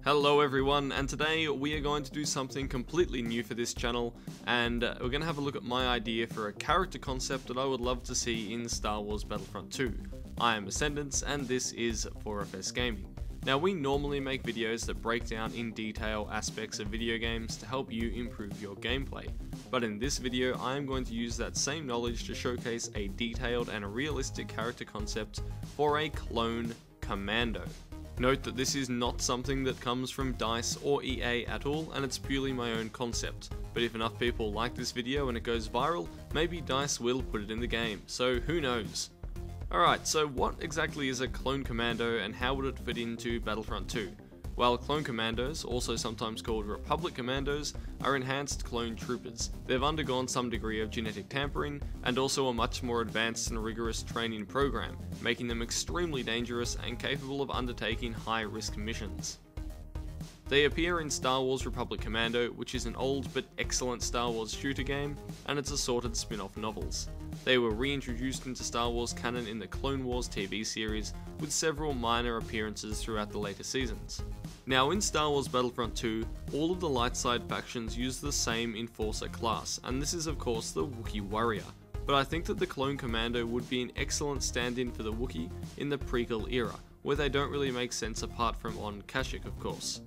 Hello everyone, and today we are going to do something completely new for this channel, and we're going to have a look at my idea for a character concept that I would love to see in Star Wars Battlefront 2. I am Ascendance, and this is 4FS Gaming. Now, we normally make videos that break down in detail aspects of video games to help you improve your gameplay, but in this video I am going to use that same knowledge to showcase a detailed and realistic character concept for a Clone Commando. Note that this is not something that comes from DICE or EA at all, and it's purely my own concept, but if enough people like this video and it goes viral, maybe DICE will put it in the game, so who knows. Alright, so what exactly is a Clone Commando and how would it fit into Battlefront 2? Well, Clone Commandos, also sometimes called Republic Commandos, are enhanced clone troopers. They've undergone some degree of genetic tampering, and also a much more advanced and rigorous training program, making them extremely dangerous and capable of undertaking high-risk missions. They appear in Star Wars Republic Commando, which is an old but excellent Star Wars shooter game, and its assorted spin-off novels. They were reintroduced into Star Wars canon in the Clone Wars TV series, with several minor appearances throughout the later seasons. Now, in Star Wars Battlefront 2, all of the light side factions use the same Enforcer class, and this is of course the Wookiee Warrior. But I think that the Clone Commando would be an excellent stand-in for the Wookiee in the prequel era, where they don't really make sense apart from on Kashyyyk, of course.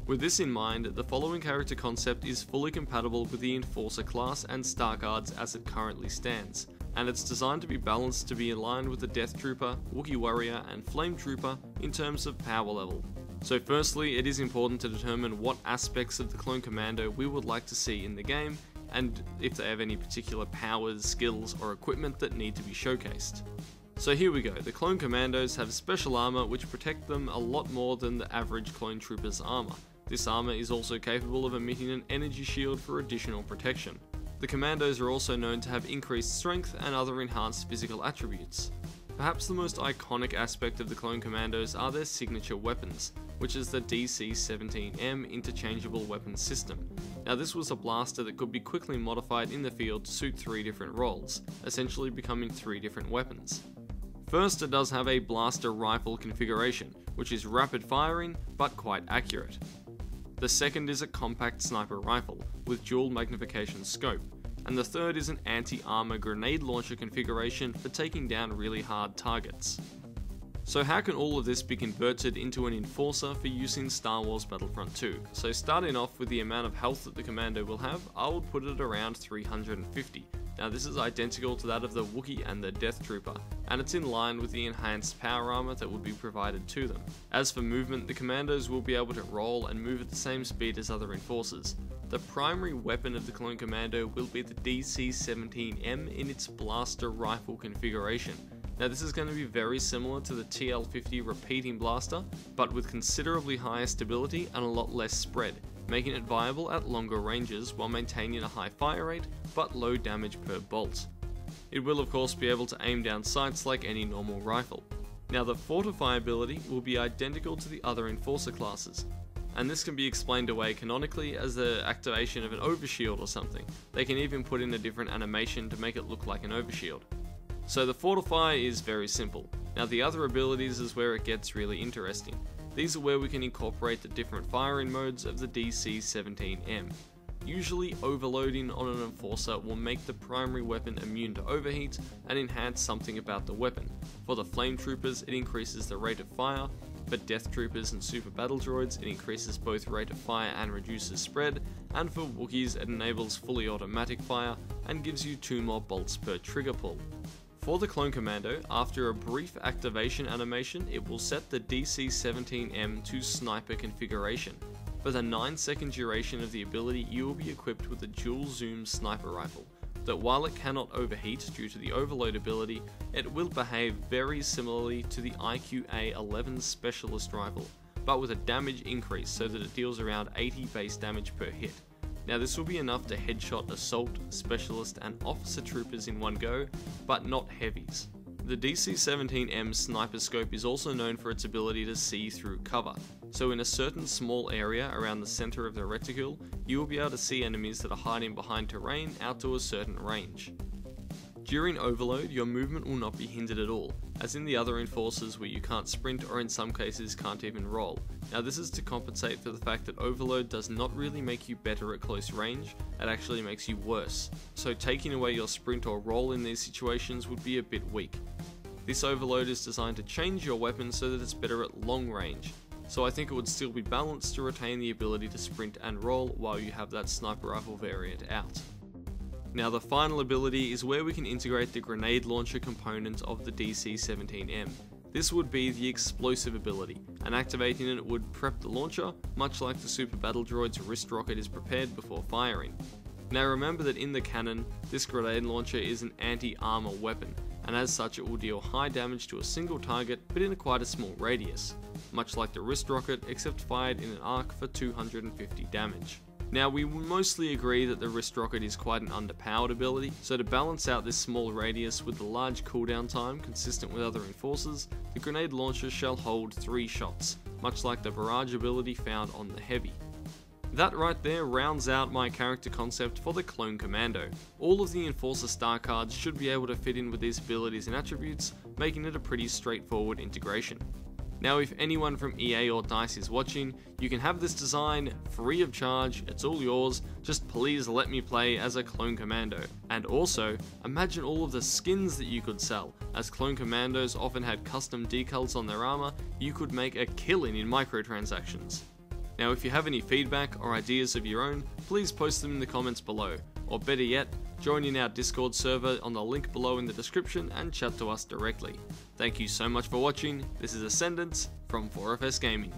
With this in mind, the following character concept is fully compatible with the Enforcer class and Star Guards as it currently stands, and it's designed to be balanced to be aligned with the Death Trooper, Wookiee Warrior and Flame Trooper in terms of power level. So firstly, it is important to determine what aspects of the Clone Commando we would like to see in the game, and if they have any particular powers, skills or equipment that need to be showcased. So here we go, the Clone Commandos have special armor which protect them a lot more than the average Clone Trooper's armor. This armor is also capable of emitting an energy shield for additional protection. The Commandos are also known to have increased strength and other enhanced physical attributes. Perhaps the most iconic aspect of the Clone Commandos are their signature weapons, which is the DC-17m Interchangeable Weapon System. Now, this was a blaster that could be quickly modified in the field to suit 3 different roles, essentially becoming 3 different weapons. First, it does have a blaster rifle configuration, which is rapid firing but quite accurate. The second is a compact sniper rifle, with dual magnification scope, and the third is an anti-armor grenade launcher configuration for taking down really hard targets. So how can all of this be converted into an Enforcer for use in Star Wars Battlefront 2? So starting off with the amount of health that the Commando will have, I would put it around 350. Now, this is identical to that of the Wookiee and the Death Trooper, and it's in line with the enhanced power armor that would be provided to them. As for movement, the Commandos will be able to roll and move at the same speed as other Enforcers. The primary weapon of the Clone Commando will be the DC-17m in its blaster rifle configuration. Now, this is going to be very similar to the TL-50 repeating blaster, but with considerably higher stability and a lot less spread, making it viable at longer ranges while maintaining a high fire rate, but low damage per bolt. It will of course be able to aim down sights like any normal rifle. Now, the Fortify ability will be identical to the other Enforcer classes, and this can be explained away canonically as the activation of an overshield or something. They can even put in a different animation to make it look like an overshield. So the Fortify is very simple. Now, the other abilities is where it gets really interesting. These are where we can incorporate the different firing modes of the DC-17m. Usually, overloading on an Enforcer will make the primary weapon immune to overheat and enhance something about the weapon. For the Flame Troopers, it increases the rate of fire. For Death Troopers and Super Battle Droids, it increases both rate of fire and reduces spread, and for Wookiees, it enables fully automatic fire and gives you 2 more bolts per trigger pull. For the Clone Commando, after a brief activation animation, it will set the DC-17m to Sniper configuration. For the 9-second duration of the ability, you will be equipped with a dual zoom sniper rifle, that while it cannot overheat due to the overload ability, it will behave very similarly to the IQA-11 Specialist rifle, but with a damage increase so that it deals around 80 base damage per hit. Now, this will be enough to headshot Assault, Specialist and Officer Troopers in one go, but not heavies. The DC-17m Sniper Scope is also known for its ability to see through cover, so in a certain small area around the center of the reticule, you will be able to see enemies that are hiding behind terrain out to a certain range. During overload, your movement will not be hindered at all, as in the other enforcers where you can't sprint or in some cases can't even roll. Now this is to compensate for the fact that overload does not really make you better at close range, it actually makes you worse. So taking away your sprint or roll in these situations would be a bit weak. This overload is designed to change your weapon so that it's better at long range. So I think it would still be balanced to retain the ability to sprint and roll while you have that sniper rifle variant out. Now the final ability is where we can integrate the grenade launcher component of the DC-17m. This would be the explosive ability, and activating it would prep the launcher, much like the Super Battle Droid's wrist rocket is prepared before firing. Now remember that in the canon, this grenade launcher is an anti-armor weapon, and as such it will deal high damage to a single target but in quite a small radius, much like the wrist rocket except fired in an arc for 250 damage. Now we will mostly agree that the wrist rocket is quite an underpowered ability, so to balance out this small radius with the large cooldown time consistent with other enforcers, the grenade launcher shall hold 3 shots, much like the barrage ability found on the heavy. That right there rounds out my character concept for the Clone Commando. All of the Enforcer star cards should be able to fit in with these abilities and attributes, making it a pretty straightforward integration. Now if anyone from EA or DICE is watching, you can have this design free of charge, it's all yours, just please let me play as a Clone Commando. And also, imagine all of the skins that you could sell, as Clone Commandos often had custom decals on their armor, you could make a killing in microtransactions. Now if you have any feedback or ideas of your own, please post them in the comments below, or better yet, join in our Discord server on the link below in the description and chat to us directly. Thank you so much for watching, this is Ascendance from 4FS Gaming.